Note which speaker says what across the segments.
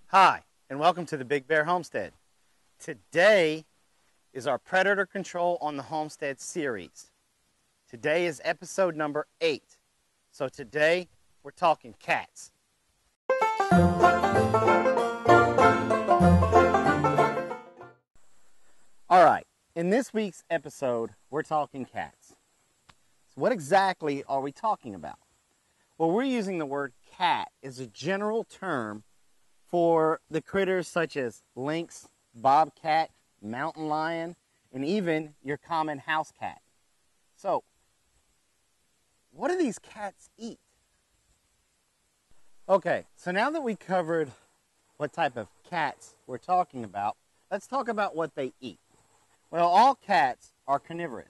Speaker 1: Hi, and welcome to the Big Bear Homestead. Today is our predator control on the Homestead series. Today is episode number 8. So today we're talking cats. All right, in this week's episode, we're talking cats. So what exactly are we talking about? Well, we're using the word cat as a general term for the critters such as lynx, bobcat, mountain lion, and even your common house cat. So, what do these cats eat? Okay, so now that we covered what type of cats we're talking about, let's talk about what they eat. Well, all cats are carnivorous.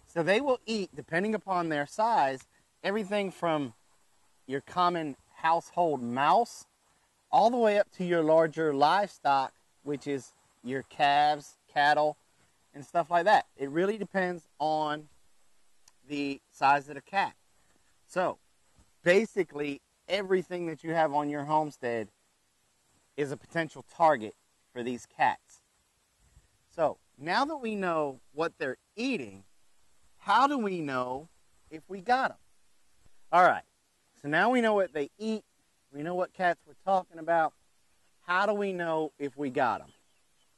Speaker 1: So they will eat, depending upon their size, everything from your common household mouse all the way up to your larger livestock, which is your calves, cattle, and stuff like that. It really depends on the size of the cat. So, basically, everything that you have on your homestead is a potential target for these cats. So, now that we know what they're eating, how do we know if we got them? All right, so now we know what they eat. We know what cats we're talking about. How do we know if we got them?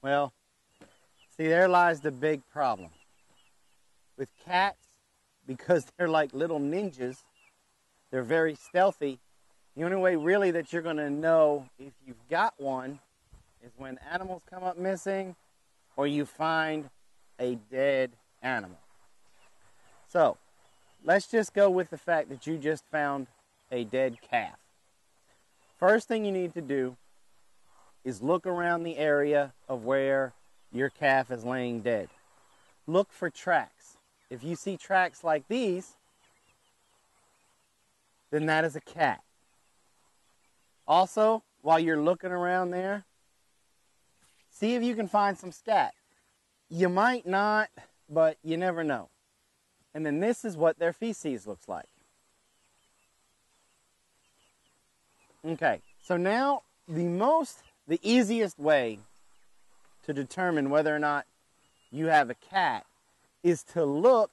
Speaker 1: Well, see, there lies the big problem. With cats, because they're like little ninjas, they're very stealthy. The only way really that you're going to know if you've got one is when animals come up missing or you find a dead animal. So, let's just go with the fact that you just found a dead calf. First thing you need to do is look around the area of where your calf is laying dead. Look for tracks. If you see tracks like these, then that is a cat. Also, while you're looking around there, see if you can find some scat. You might not, but you never know. And then this is what their feces looks like. Okay, so now the easiest way to determine whether or not you have a cat is to look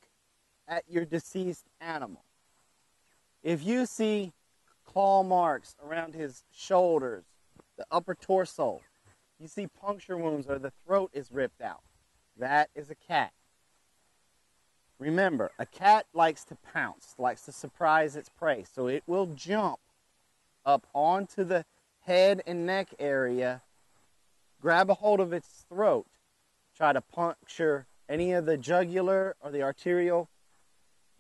Speaker 1: at your deceased animal. If you see claw marks around his shoulders, the upper torso, you see puncture wounds or the throat is ripped out, that is a cat. Remember, a cat likes to pounce, likes to surprise its prey, so it will jump up onto the head and neck area, grab a hold of its throat, try to puncture any of the jugular or the arterial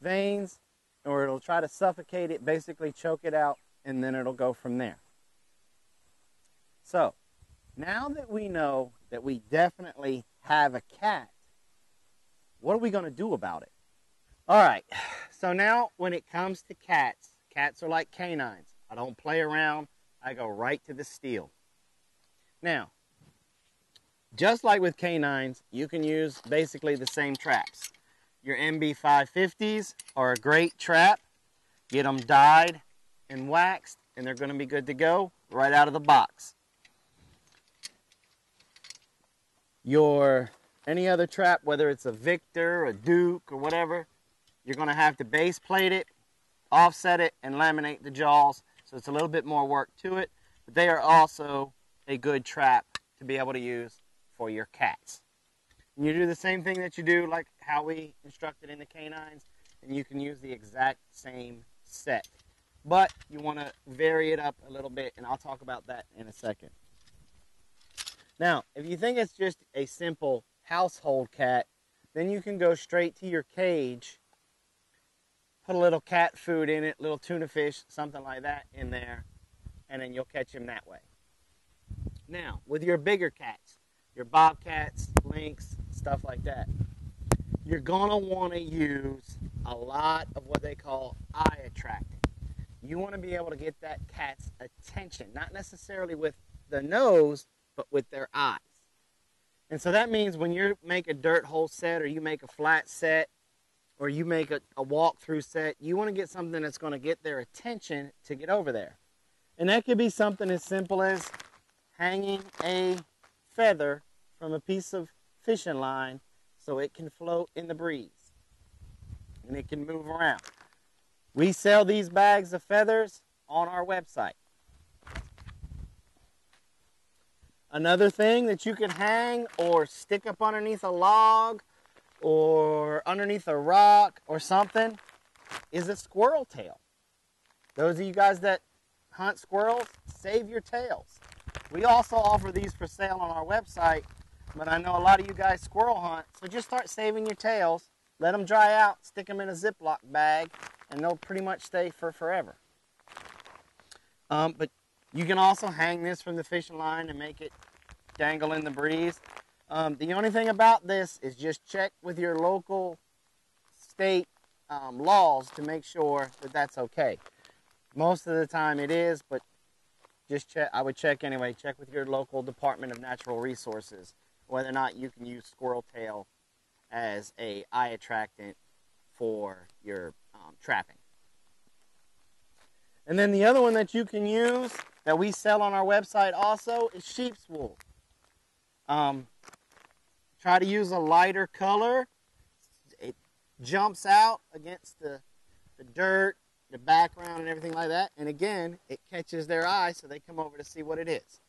Speaker 1: veins, or it'll try to suffocate it, basically choke it out, and then it'll go from there. So, now that we know that we definitely have a cat, what are we going to do about it? All right, so now when it comes to cats, cats are like canines. I don't play around. I go right to the steel. Now, just like with canines, you can use basically the same traps. Your MB550s are a great trap. Get them dyed and waxed, and they're going to be good to go right out of the box. Any other trap, whether it's a Victor, a Duke, or whatever, you're going to have to base plate it, offset it, and laminate the jaws. So it's a little bit more work to it, but they are also a good trap to be able to use for your cats. And you do the same thing that you do like how we instructed in the canines, and you can use the exact same set. But you want to vary it up a little bit, and I'll talk about that in a second. Now, if you think it's just a simple household cat, then you can go straight to your cage, put a little cat food in it, little tuna fish, something like that in there, and then you'll catch him that way. Now, with your bigger cats, your bobcats, lynx, stuff like that, you're going to want to use a lot of what they call eye attracting. You want to be able to get that cat's attention, not necessarily with the nose, but with their eyes. And so that means when you make a dirt hole set or you make a flat set, or you make a walkthrough set, you want to get something that's going to get their attention to get over there. And that could be something as simple as hanging a feather from a piece of fishing line so it can float in the breeze and it can move around. We sell these bags of feathers on our website. Another thing that you can hang or stick up underneath a log or underneath a rock or something is a squirrel tail. Those of you guys that hunt squirrels, save your tails. We also offer these for sale on our website, but I know a lot of you guys squirrel hunt, so just start saving your tails, let them dry out, stick them in a Ziploc bag, and they'll pretty much stay for forever. But you can also hang this from the fishing line and make it dangle in the breeze. The only thing about this is just check with your local state laws to make sure that that's okay. Most of the time it is, but just check. I would check anyway. Check with your local Department of Natural Resources whether or not you can use squirrel tail as a eye attractant for your trapping. And then the other one that you can use that we sell on our website also is sheep's wool. Try to use a lighter color. It jumps out against the dirt, the background, and everything like that. And again, it catches their eye, so they come over to see what it is.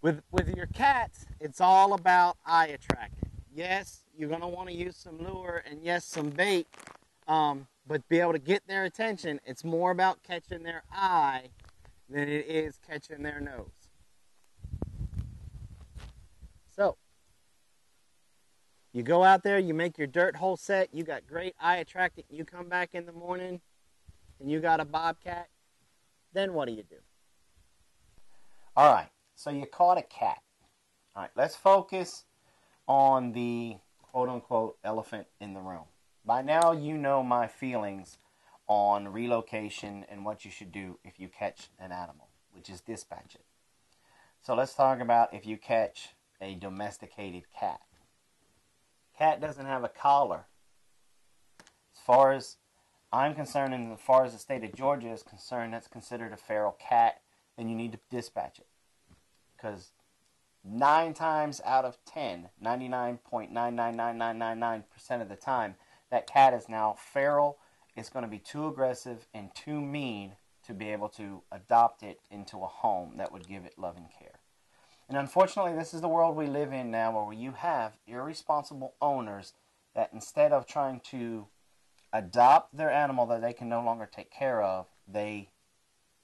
Speaker 1: With your cats, it's all about eye attracting. Yes, you're going to want to use some lure and yes, some bait, but be able to get their attention. It's more about catching their eye than it is catching their nose. So, you go out there, you make your dirt hole set, you got great eye attracting, you come back in the morning and you got a bobcat, then what do you do? All right, so you caught a cat. All right, let's focus on the quote-unquote elephant in the room. By now, you know my feelings on relocation and what you should do if you catch an animal, which is dispatch it. So let's talk about if you catch a domesticated cat. Cat doesn't have a collar. As far as I'm concerned, and as far as the state of Georgia is concerned, that's considered a feral cat, then you need to dispatch it. Because 9 times out of 10, 99.999999% of the time, that cat is now feral. It's going to be too aggressive and too mean to be able to adopt it into a home that would give it love and care. And unfortunately, this is the world we live in now, where you have irresponsible owners that instead of trying to adopt their animal that they can no longer take care of, they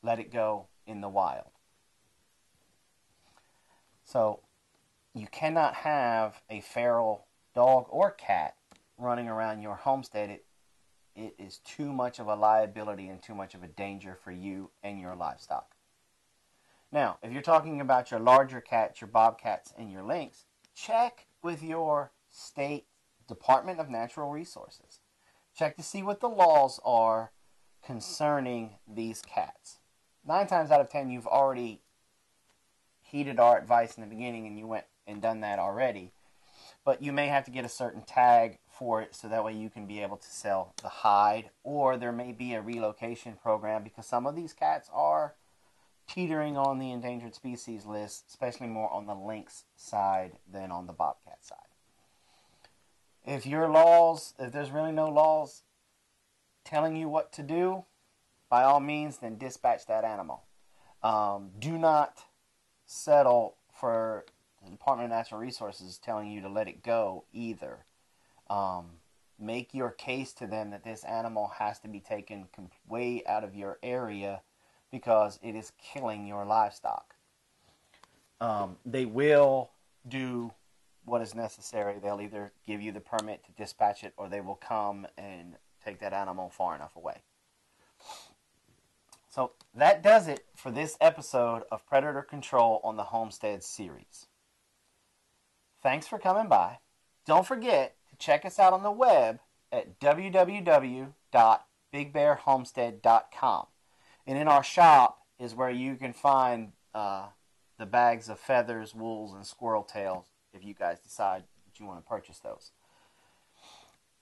Speaker 1: let it go in the wild. So you cannot have a feral dog or cat running around your homestead. It is too much of a liability and too much of a danger for you and your livestock. Now, if you're talking about your larger cats, your bobcats, and your lynx, check with your state Department of Natural Resources. Check to see what the laws are concerning these cats. 9 times out of 10, you've already heeded our advice in the beginning and you went and done that already. But you may have to get a certain tag for it so that way you can be able to sell the hide, or there may be a relocation program because some of these cats are teetering on the endangered species list, especially more on the lynx side than on the bobcat side. If there's really no laws telling you what to do, by all means, then dispatch that animal. Do not settle for the Department of Natural Resources telling you to let it go either. Make your case to them that this animal has to be taken way out of your area because it is killing your livestock. They will do what is necessary. They'll either give you the permit to dispatch it, or they will come and take that animal far enough away. So that does it for this episode of Predator Control on the Homestead series. Thanks for coming by. Don't forget to check us out on the web at www.bigbearhomestead.com. And in our shop is where you can find the bags of feathers, wools, and squirrel tails if you guys decide that you want to purchase those.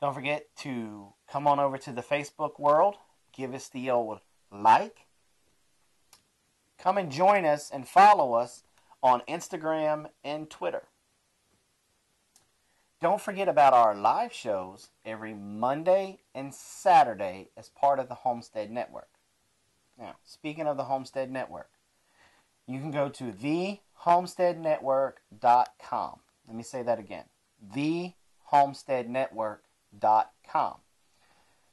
Speaker 1: Don't forget to come on over to the Facebook world. Give us the old like. Come and join us and follow us on Instagram and Twitter. Don't forget about our live shows every Monday and Saturday as part of the Homestead Network. Now, speaking of the Homestead Network, you can go to thehomesteadnetwork.com. Let me say that again. thehomesteadnetwork.com.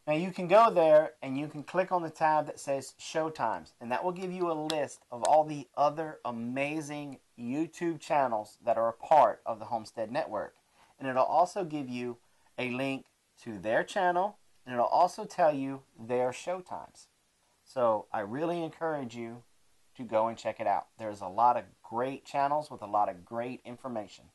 Speaker 1: Now you can go there and you can click on the tab that says Showtimes, and that will give you a list of all the other amazing YouTube channels that are a part of the Homestead Network. And it'll also give you a link to their channel, and it'll also tell you their showtimes. So I really encourage you to go and check it out. There's a lot of great channels with a lot of great information.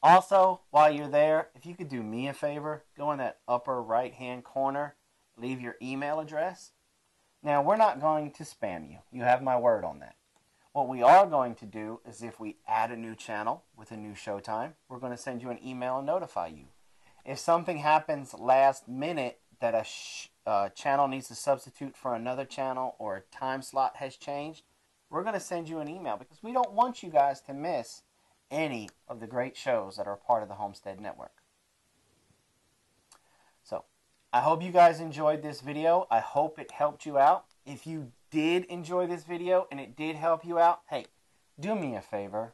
Speaker 1: Also, while you're there, if you could do me a favor, go in that upper right-hand corner, leave your email address. Now, we're not going to spam you. You have my word on that. What we are going to do is if we add a new channel with a new showtime, we're going to send you an email and notify you. If something happens last minute that a channel needs to substitute for another channel or a time slot has changed, we're going to send you an email because we don't want you guys to miss any of the great shows that are part of the Homestead Network. So, I hope you guys enjoyed this video. I hope it helped you out. If you did enjoy this video and it did help you out, hey, do me a favor.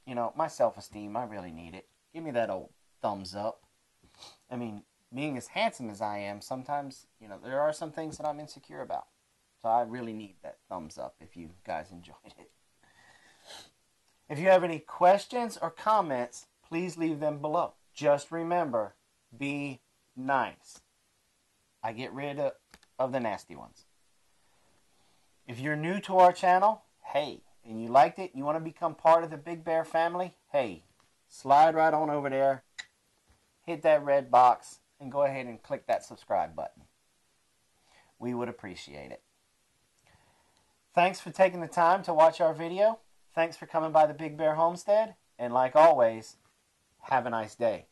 Speaker 1: You know, my self-esteem, I really need it. Give me that old thumbs up. I mean, being as handsome as I am, sometimes, you know, there are some things that I'm insecure about. So I really need that thumbs up if you guys enjoyed it. If you have any questions or comments, please leave them below. Just remember, be nice. I get rid of the nasty ones. If you're new to our channel, hey, and you liked it, you want to become part of the Big Bear family, hey, slide right on over there, hit that red box, and go ahead and click that subscribe button. We would appreciate it. Thanks for taking the time to watch our video. Thanks for coming by the Big Bear Homestead, and like always, have a nice day.